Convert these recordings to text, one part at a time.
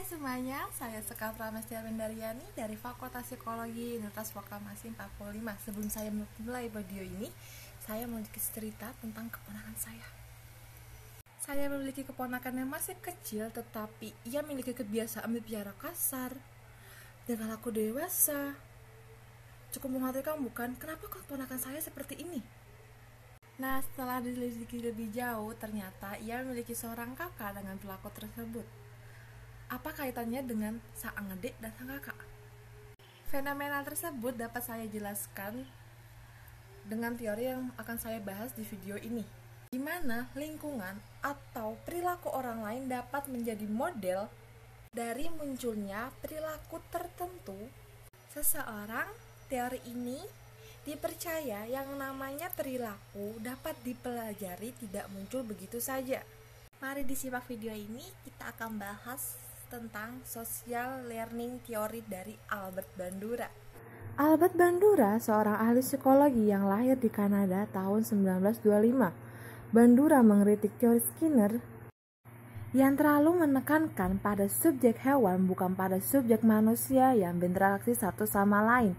semuanya, saya Sekar Pramestia Wendariani dari Fakultas Psikologi Universitas Proklamasi 45. Sebelum saya memulai video ini, saya mau cerita tentang keponakan saya. Saya memiliki keponakan yang masih kecil, tetapi ia memiliki kebiasaan berbicara kasar dengan aku dewasa. Cukup mengkhawatirkan bukan? Kenapa keponakan saya seperti ini? Nah, setelah diselidiki lebih jauh, ternyata ia memiliki seorang kakak dengan perilaku tersebut. Apa kaitannya dengan sang adik dan sang kakak? Fenomena tersebut dapat saya jelaskan dengan teori yang akan saya bahas di video ini, di mana lingkungan atau perilaku orang lain dapat menjadi model dari munculnya perilaku tertentu seseorang. Teori ini dipercaya yang namanya perilaku dapat dipelajari, tidak muncul begitu saja. Mari disimak video ini, kita akan bahas tentang social learning theory dari Albert Bandura. Albert Bandura seorang ahli psikologi yang lahir di Kanada tahun 1925. Bandura mengkritik teori Skinner yang terlalu menekankan pada subjek hewan bukan pada subjek manusia yang berinteraksi satu sama lain.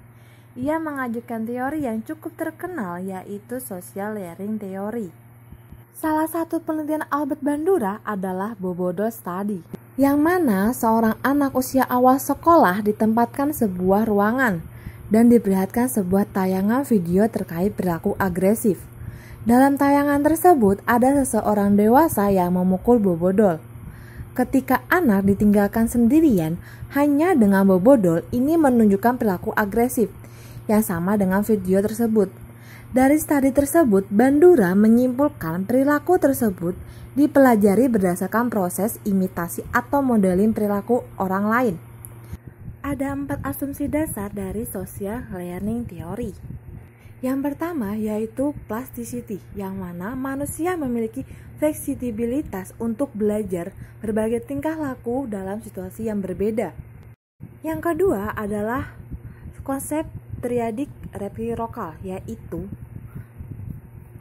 Ia mengajukan teori yang cukup terkenal, yaitu social learning theory. Salah satu penelitian Albert Bandura adalah Bobodol Study, yang mana seorang anak usia awal sekolah ditempatkan sebuah ruangan dan diperlihatkan sebuah tayangan video terkait perilaku agresif. Dalam tayangan tersebut ada seseorang dewasa yang memukul Bobodol. Ketika anak ditinggalkan sendirian hanya dengan Bobodol, ini menunjukkan perilaku agresif yang sama dengan video tersebut. Dari studi tersebut, Bandura menyimpulkan perilaku tersebut dipelajari berdasarkan proses imitasi atau modeling perilaku orang lain. Ada 4 asumsi dasar dari social learning theory. Yang pertama yaitu plasticity, yang mana manusia memiliki fleksibilitas untuk belajar berbagai tingkah laku dalam situasi yang berbeda. Yang kedua adalah konsep triadik reciprocal, yaitu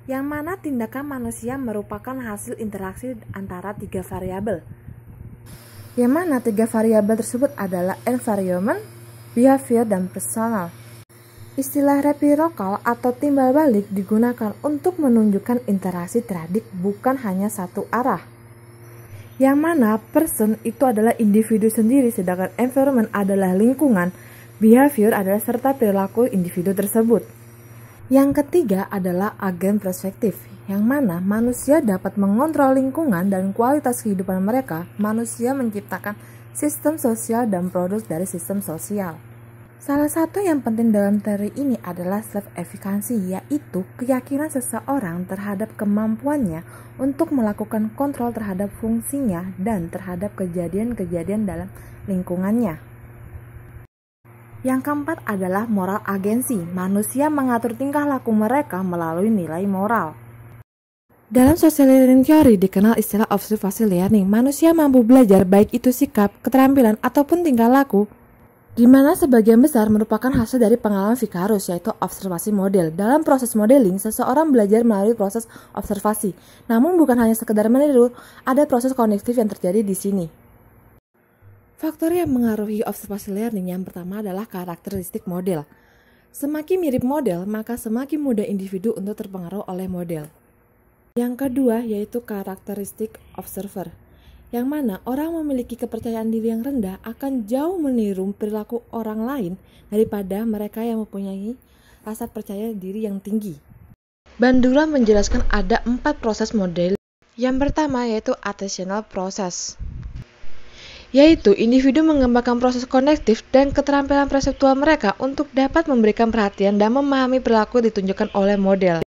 yang mana tindakan manusia merupakan hasil interaksi antara 3 variabel. Yang mana 3 variabel tersebut adalah environment, behavior, dan personal. Istilah reciprocal atau timbal balik digunakan untuk menunjukkan interaksi triadik bukan hanya satu arah. Yang mana person itu adalah individu sendiri, sedangkan environment adalah lingkungan, behavior adalah serta perilaku individu tersebut. Yang ketiga adalah agen perspektif, yang mana manusia dapat mengontrol lingkungan dan kualitas kehidupan mereka. Manusia menciptakan sistem sosial dan produk dari sistem sosial. Salah satu yang penting dalam teori ini adalah self-efficacy, yaitu keyakinan seseorang terhadap kemampuannya untuk melakukan kontrol terhadap fungsinya dan terhadap kejadian-kejadian dalam lingkungannya. Yang keempat adalah moral agency. Manusia mengatur tingkah laku mereka melalui nilai moral. Dalam social learning theory dikenal istilah observasi learning. Manusia mampu belajar baik itu sikap, keterampilan, ataupun tingkah laku, di mana sebagian besar merupakan hasil dari pengalaman vikarus, yaitu observasi model. Dalam proses modeling, seseorang belajar melalui proses observasi. Namun bukan hanya sekedar meniru, ada proses kognitif yang terjadi di sini. Faktor yang mengaruhi observasi learning yang pertama adalah karakteristik model. Semakin mirip model, maka semakin mudah individu untuk terpengaruh oleh model. Yang kedua yaitu karakteristik observer, yang mana orang memiliki kepercayaan diri yang rendah akan jauh meniru perilaku orang lain daripada mereka yang mempunyai rasa percaya diri yang tinggi. Bandura menjelaskan ada 4 proses model. Yang pertama yaitu attentional process, yaitu individu mengembangkan proses kognitif dan keterampilan perseptual mereka untuk dapat memberikan perhatian dan memahami perilaku ditunjukkan oleh model.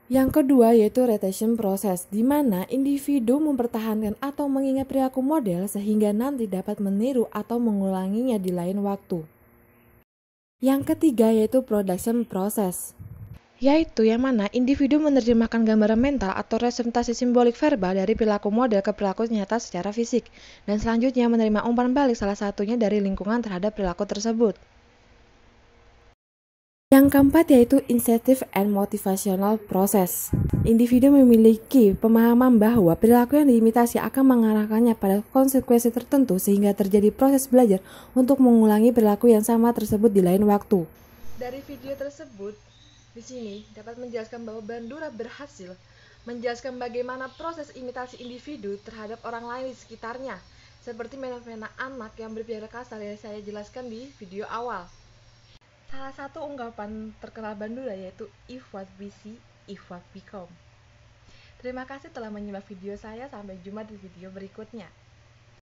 Yang kedua yaitu retention process, di mana individu mempertahankan atau mengingat perilaku model sehingga nanti dapat meniru atau mengulanginya di lain waktu. Yang ketiga yaitu production process, yaitu yang mana individu menerjemahkan gambaran mental atau representasi simbolik verbal dari perilaku model ke perilaku nyata secara fisik, dan selanjutnya menerima umpan balik salah satunya dari lingkungan terhadap perilaku tersebut. Yang Yang keempat yaitu incentive and motivational process. Individu memiliki pemahaman bahwa perilaku yang diimitasi akan mengarahkannya pada konsekuensi tertentu sehingga terjadi proses belajar untuk mengulangi perilaku yang sama tersebut di lain waktu. Dari video tersebut, di sini dapat menjelaskan bahwa Bandura berhasil menjelaskan bagaimana proses imitasi individu terhadap orang lain di sekitarnya, seperti fenomena anak yang berbicara kasar yang saya jelaskan di video awal. Salah satu ungkapan terkenal Bandura yaitu if what we see, if what become. Terima kasih telah menyimak video saya, sampai jumpa di video berikutnya.